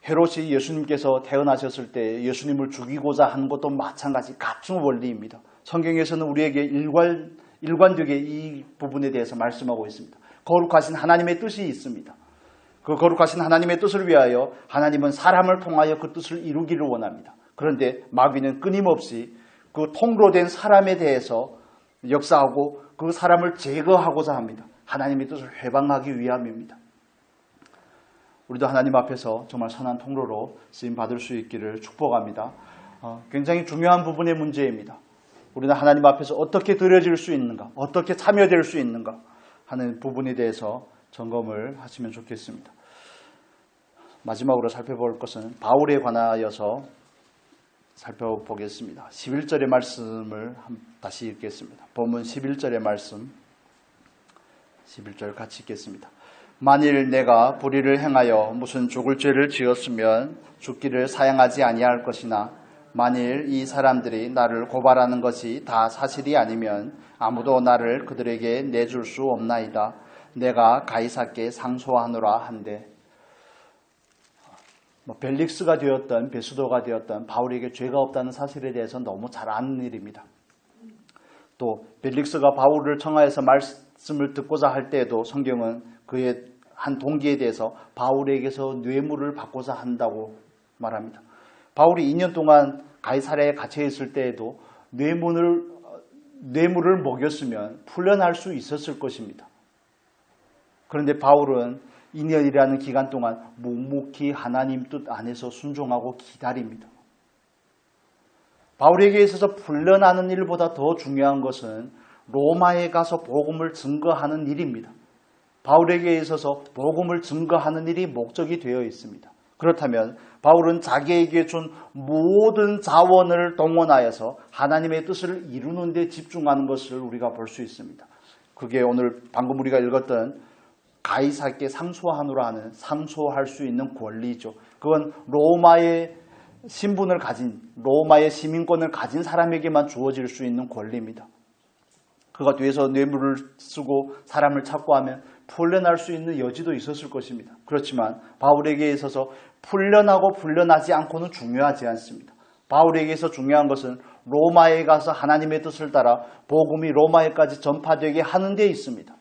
헤롯이 예수님께서 태어나셨을 때 예수님을 죽이고자 하는 것도 마찬가지 같은 원리입니다. 성경에서는 우리에게 일관되게 이 부분에 대해서 말씀하고 있습니다. 거룩하신 하나님의 뜻이 있습니다. 그 거룩하신 하나님의 뜻을 위하여 하나님은 사람을 통하여 그 뜻을 이루기를 원합니다. 그런데 마귀는 끊임없이 그 통로된 사람에 대해서 역사하고 그 사람을 제거하고자 합니다. 하나님의 뜻을 회방하기 위함입니다. 우리도 하나님 앞에서 정말 선한 통로로 쓰임받을 수 있기를 축복합니다. 굉장히 중요한 부분의 문제입니다. 우리는 하나님 앞에서 어떻게 드려질 수 있는가, 어떻게 참여될 수 있는가 하는 부분에 대해서 점검을 하시면 좋겠습니다. 마지막으로 살펴볼 것은 바울에 관하여서 살펴보겠습니다. 11절의 말씀을 다시 읽겠습니다. 본문 11절의 말씀 11절 같이 읽겠습니다. 만일 내가 불의를 행하여 무슨 죽을 죄를 지었으면 죽기를 사양하지 아니할 것이나 만일 이 사람들이 나를 고발하는 것이 다 사실이 아니면 아무도 나를 그들에게 내줄 수 없나이다. 내가 가이사께 상소하노라 한데 벨릭스가 되었던 베수도가 되었던 바울에게 죄가 없다는 사실에 대해서 너무 잘 아는 일입니다. 또 벨릭스가 바울을 청하여서 말씀을 듣고자 할 때에도 성경은 그의 한 동기에 대해서 바울에게서 뇌물을 받고자 한다고 말합니다. 바울이 2년 동안 가이사랴에 갇혀 있을 때에도 뇌물을 먹였으면 풀려날 수 있었을 것입니다. 그런데 바울은 2년이라는 기간 동안 묵묵히 하나님 뜻 안에서 순종하고 기다립니다. 바울에게 있어서 풀려나는 일보다 더 중요한 것은 로마에 가서 복음을 증거하는 일입니다. 바울에게 있어서 복음을 증거하는 일이 목적이 되어 있습니다. 그렇다면 바울은 자기에게 준 모든 자원을 동원하여서 하나님의 뜻을 이루는 데 집중하는 것을 우리가 볼 수 있습니다. 그게 오늘 방금 우리가 읽었던 가이사께 상소하노라 하는 상소할 수 있는 권리죠. 그건 로마의 신분을 가진 로마의 시민권을 가진 사람에게만 주어질 수 있는 권리입니다. 그가 뒤에서 뇌물을 쓰고 사람을 찾고 하면 풀려날 수 있는 여지도 있었을 것입니다. 그렇지만 바울에게 있어서 풀려나고 풀려나지 않고는 중요하지 않습니다. 바울에게 있어서 중요한 것은 로마에 가서 하나님의 뜻을 따라 복음이 로마에까지 전파되게 하는 데 있습니다.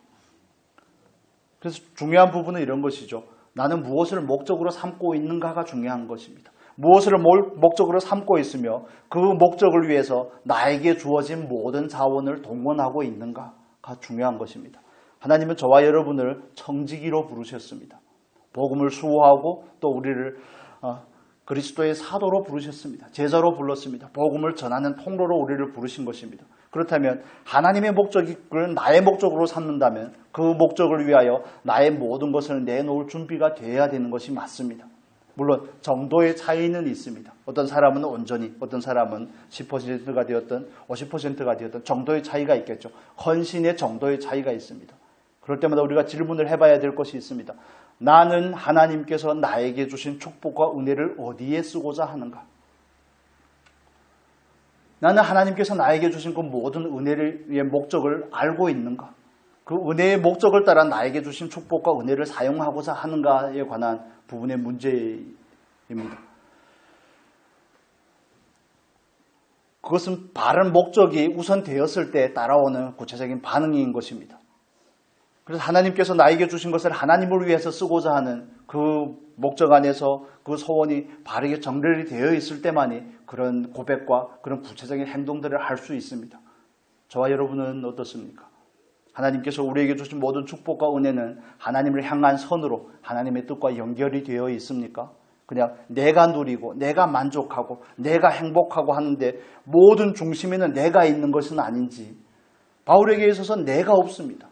그래서 중요한 부분은 이런 것이죠. 나는 무엇을 목적으로 삼고 있는가가 중요한 것입니다. 무엇을 목적으로 삼고 있으며 그 목적을 위해서 나에게 주어진 모든 자원을 동원하고 있는가가 중요한 것입니다. 하나님은 저와 여러분을 청지기로 부르셨습니다. 복음을 수호하고 또 우리를 그리스도의 사도로 부르셨습니다. 제자로 불렀습니다. 복음을 전하는 통로로 우리를 부르신 것입니다. 그렇다면 하나님의 목적을 나의 목적으로 삼는다면 그 목적을 위하여 나의 모든 것을 내놓을 준비가 되어야 되는 것이 맞습니다. 물론 정도의 차이는 있습니다. 어떤 사람은 온전히, 어떤 사람은 10%가 되었든 50%가 되었든 정도의 차이가 있겠죠. 헌신의 정도의 차이가 있습니다. 그럴 때마다 우리가 질문을 해봐야 될 것이 있습니다. 나는 하나님께서 나에게 주신 축복과 은혜를 어디에 쓰고자 하는가? 나는 하나님께서 나에게 주신 그 모든 은혜의 목적을 알고 있는가? 그 은혜의 목적을 따라 나에게 주신 축복과 은혜를 사용하고자 하는가에 관한 부분의 문제입니다. 그것은 바른 목적이 우선되었을 때 따라오는 구체적인 반응인 것입니다. 그래서 하나님께서 나에게 주신 것을 하나님을 위해서 쓰고자 하는 그 목적 안에서 그 소원이 바르게 정렬이 되어 있을 때만이 그런 고백과 그런 구체적인 행동들을 할 수 있습니다. 저와 여러분은 어떻습니까? 하나님께서 우리에게 주신 모든 축복과 은혜는 하나님을 향한 선으로 하나님의 뜻과 연결이 되어 있습니까? 그냥 내가 누리고 내가 만족하고 내가 행복하고 하는데 모든 중심에는 내가 있는 것은 아닌지, 바울에게 있어서는 내가 없습니다.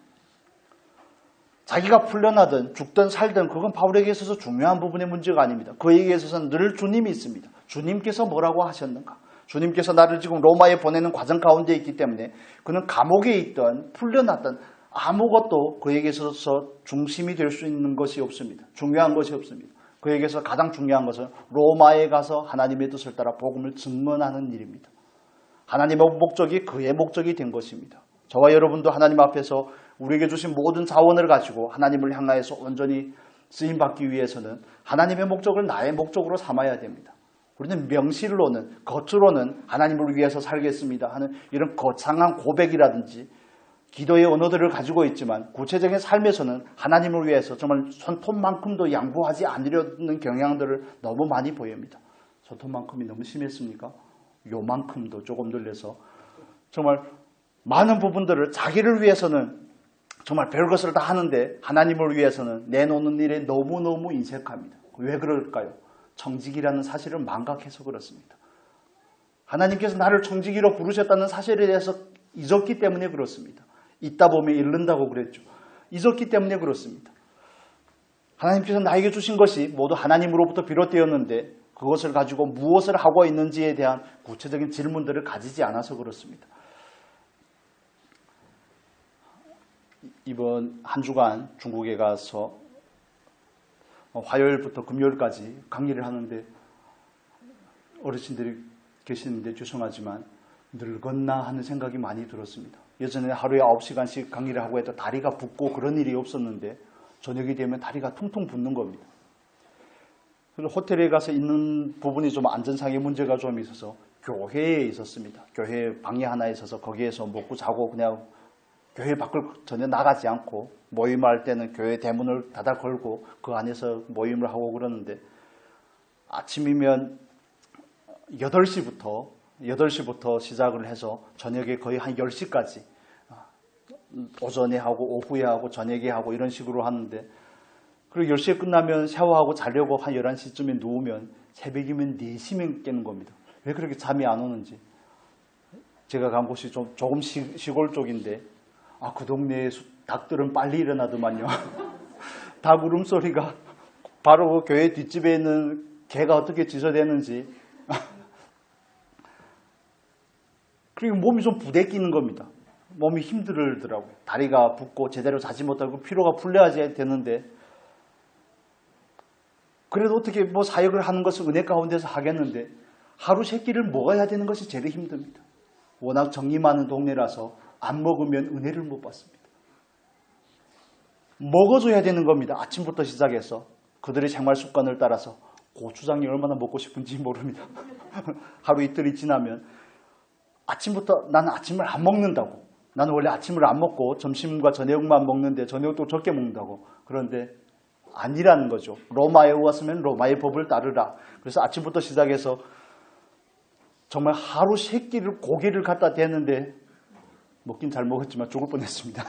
자기가 풀려나든 죽든 살든 그건 바울에게 있어서 중요한 부분의 문제가 아닙니다. 그에게 있어서는 늘 주님이 있습니다. 주님께서 뭐라고 하셨는가? 주님께서 나를 지금 로마에 보내는 과정 가운데 있기 때문에 그는 감옥에 있든 풀려났든 아무것도 그에게 있어서 중심이 될 수 있는 것이 없습니다. 중요한 것이 없습니다. 그에게서 가장 중요한 것은 로마에 가서 하나님의 뜻을 따라 복음을 증언하는 일입니다. 하나님의 목적이 그의 목적이 된 것입니다. 저와 여러분도 하나님 앞에서 우리에게 주신 모든 자원을 가지고 하나님을 향하여서 온전히 쓰임받기 위해서는 하나님의 목적을 나의 목적으로 삼아야 됩니다. 우리는 명실로는, 겉으로는 하나님을 위해서 살겠습니다 하는 이런 거창한 고백이라든지 기도의 언어들을 가지고 있지만 구체적인 삶에서는 하나님을 위해서 정말 손톱만큼도 양보하지 않으려는 경향들을 너무 많이 보입니다. 손톱만큼이 너무 심했습니까? 요만큼도 조금 늘려서 정말 많은 부분들을 자기를 위해서는 정말 별것을 다 하는데 하나님을 위해서는 내놓는 일에 너무너무 인색합니다. 왜 그럴까요? 청지기라는 사실을 망각해서 그렇습니다. 하나님께서 나를 청지기로 부르셨다는 사실에 대해서 잊었기 때문에 그렇습니다. 잊다 보면 잃는다고 그랬죠. 잊었기 때문에 그렇습니다. 하나님께서 나에게 주신 것이 모두 하나님으로부터 비롯되었는데 그것을 가지고 무엇을 하고 있는지에 대한 구체적인 질문들을 가지지 않아서 그렇습니다. 이번 한 주간 중국에 가서 화요일부터 금요일까지 강의를 하는데 어르신들이 계시는데 죄송하지만 늙었나 하는 생각이 많이 들었습니다. 예전에 하루에 9시간씩 강의를 하고 해도 다리가 붓고 그런 일이 없었는데 저녁이 되면 다리가 퉁퉁 붓는 겁니다. 그래서 호텔에 가서 있는 부분이 좀 안전상의 문제가 좀 있어서 교회에 있었습니다. 교회 방이 하나 있어서 거기에서 먹고 자고 그냥 교회 밖을 전혀 나가지 않고 모임할 때는 교회 대문을 닫아 걸고 그 안에서 모임을 하고 그러는데 아침이면 8시부터 시작을 해서 저녁에 거의 한 10시까지 오전에 하고 오후에 하고 저녁에 하고 이런 식으로 하는데 그리고 10시에 끝나면 샤워하고 자려고 한 11시쯤에 누우면 새벽이면 4시면 깨는 겁니다. 왜 그렇게 잠이 안 오는지. 제가 간 곳이 조금 시골 쪽인데 그 동네에 닭들은 빨리 일어나더만요. 닭 울음소리가 바로 그 교회 뒷집에 있는 개가 어떻게 짖어대는지. 그리고 몸이 좀 부대끼는 겁니다. 몸이 힘들더라고요. 다리가 붓고 제대로 자지 못하고 피로가 풀려야 되는데 그래도 어떻게 사역을 하는 것을 은혜 가운데서 하겠는데 하루 세 끼를 먹어야 되는 것이 제일 힘듭니다. 워낙 정이 많은 동네라서 안 먹으면 은혜를 못 받습니다. 먹어줘야 되는 겁니다. 아침부터 시작해서 그들의 생활 습관을 따라서 고추장이 얼마나 먹고 싶은지 모릅니다. 하루 이틀이 지나면 아침부터 나는 아침을 안 먹는다고. 나는 원래 아침을 안 먹고 점심과 저녁만 먹는데 저녁도 적게 먹는다고. 그런데 아니라는 거죠. 로마에 왔으면 로마의 법을 따르라. 그래서 아침부터 시작해서 정말 하루 세 끼를 고기를 갖다 대는데 먹긴 잘 먹었지만 죽을 뻔했습니다.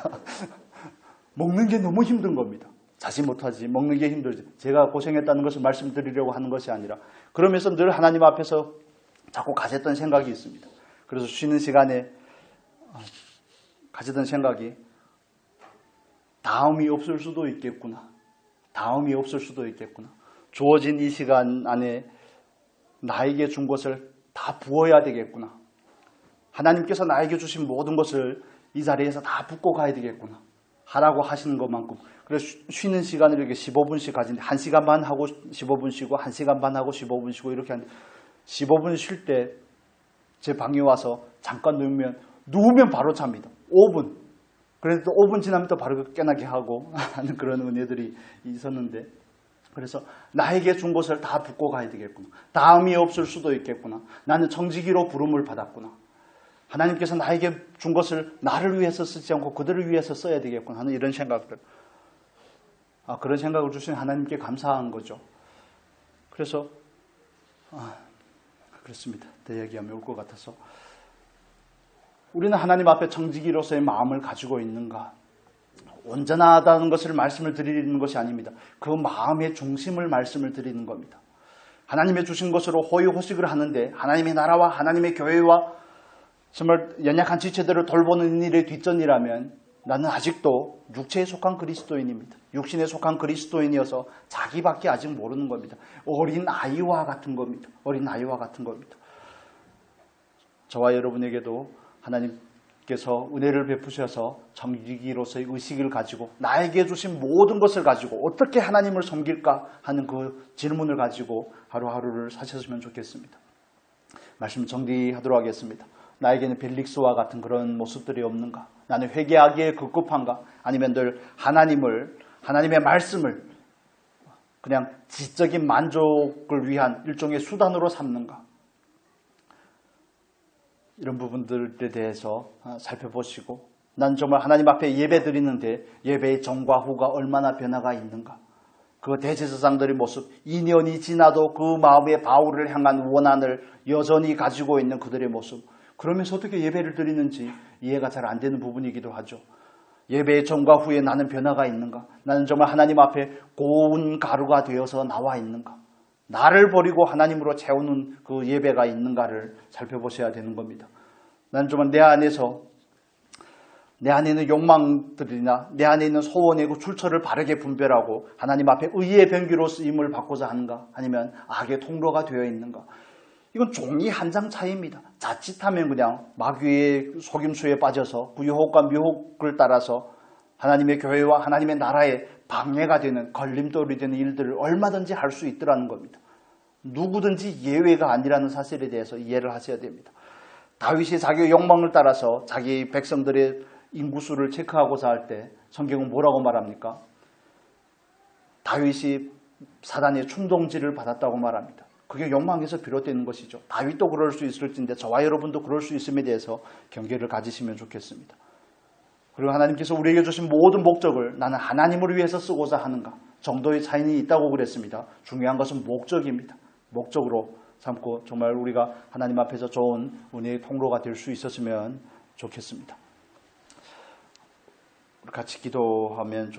먹는 게 너무 힘든 겁니다. 자지 못하지, 먹는 게 힘들지. 제가 고생했다는 것을 말씀드리려고 하는 것이 아니라 그러면서 늘 하나님 앞에서 자꾸 가졌던 생각이 있습니다. 그래서 쉬는 시간에 가졌던 생각이 다음이 없을 수도 있겠구나. 다음이 없을 수도 있겠구나. 주어진 이 시간 안에 나에게 준 것을 다 부어야 되겠구나. 하나님께서 나에게 주신 모든 것을 이 자리에서 다 붓고 가야 되겠구나. 하라고 하시는 것만큼. 그래서 쉬는 시간을 이렇게 15분씩 가지는데 1시간 반 하고 15분 쉬고 1시간 반 하고 15분 쉬고 이렇게 한 15분 쉴 때 제 방에 와서 잠깐 누우면 바로 잡니다. 5분. 그래서 또 5분 지나면 또 바로 깨나게 하고 하는 그런 은혜들이 있었는데 그래서 나에게 준 것을 다 붓고 가야 되겠구나. 다음이 없을 수도 있겠구나. 나는 청지기로 부름을 받았구나. 하나님께서 나에게 준 것을 나를 위해서 쓰지 않고 그들을 위해서 써야 되겠구나 하는 이런 생각들. 그런 생각을 주신 하나님께 감사한 거죠. 그래서 그렇습니다. 더 얘기하면 올 것 같아서 우리는 하나님 앞에 청지기로서의 마음을 가지고 있는가? 온전하다는 것을 말씀을 드리는 것이 아닙니다. 그 마음의 중심을 말씀을 드리는 겁니다. 하나님의 주신 것으로 호의호식을 하는데 하나님의 나라와 하나님의 교회와 정말 연약한 지체들을 돌보는 일의 뒷전이라면 나는 아직도 육체에 속한 그리스도인입니다. 육신에 속한 그리스도인이어서 자기밖에 아직 모르는 겁니다. 어린 아이와 같은 겁니다. 어린 아이와 같은 겁니다. 저와 여러분에게도 하나님께서 은혜를 베푸셔서 청지기로서의 의식을 가지고 나에게 주신 모든 것을 가지고 어떻게 하나님을 섬길까 하는 그 질문을 가지고 하루하루를 사셨으면 좋겠습니다. 말씀 정리하도록 하겠습니다. 나에게는 벨릭스와 같은 그런 모습들이 없는가? 나는 회개하기에 급급한가? 아니면 늘 하나님의 말씀을 그냥 지적인 만족을 위한 일종의 수단으로 삼는가? 이런 부분들에 대해서 살펴보시고 난 정말 하나님 앞에 예배 드리는데 예배의 전과 후가 얼마나 변화가 있는가? 그 대제사장들의 모습, 2년이 지나도 그 마음의 바울을 향한 원한을 여전히 가지고 있는 그들의 모습, 그러면서 어떻게 예배를 드리는지 이해가 잘 안 되는 부분이기도 하죠. 예배의 전과 후에 나는 변화가 있는가? 나는 정말 하나님 앞에 고운 가루가 되어서 나와 있는가? 나를 버리고 하나님으로 채우는 그 예배가 있는가를 살펴보셔야 되는 겁니다. 나는 정말 내 안에 있는 욕망들이나 내 안에 있는 소원의 그 출처를 바르게 분별하고 하나님 앞에 의의 병기로 쓰임을 받고자 하는가? 아니면 악의 통로가 되어 있는가? 이건 종이 한 장 차이입니다. 자칫하면 그냥 마귀의 속임수에 빠져서 그 유혹과 미혹을 따라서 하나님의 교회와 하나님의 나라에 방해가 되는 걸림돌이 되는 일들을 얼마든지 할 수 있더라는 겁니다. 누구든지 예외가 아니라는 사실에 대해서 이해를 하셔야 됩니다. 다윗이 자기의 욕망을 따라서 자기 백성들의 인구수를 체크하고자 할 때 성경은 뭐라고 말합니까? 다윗이 사단의 충동질을 받았다고 말합니다. 그게 욕망에서 비롯되는 것이죠. 다윗도 그럴 수 있을진데 저와 여러분도 그럴 수 있음에 대해서 경계를 가지시면 좋겠습니다. 그리고 하나님께서 우리에게 주신 모든 목적을 나는 하나님을 위해서 쓰고자 하는가? 정도의 차이는 있다고 그랬습니다. 중요한 것은 목적입니다. 목적으로 삼고 정말 우리가 하나님 앞에서 좋은 은혜의 통로가 될 수 있었으면 좋겠습니다. 같이 기도하면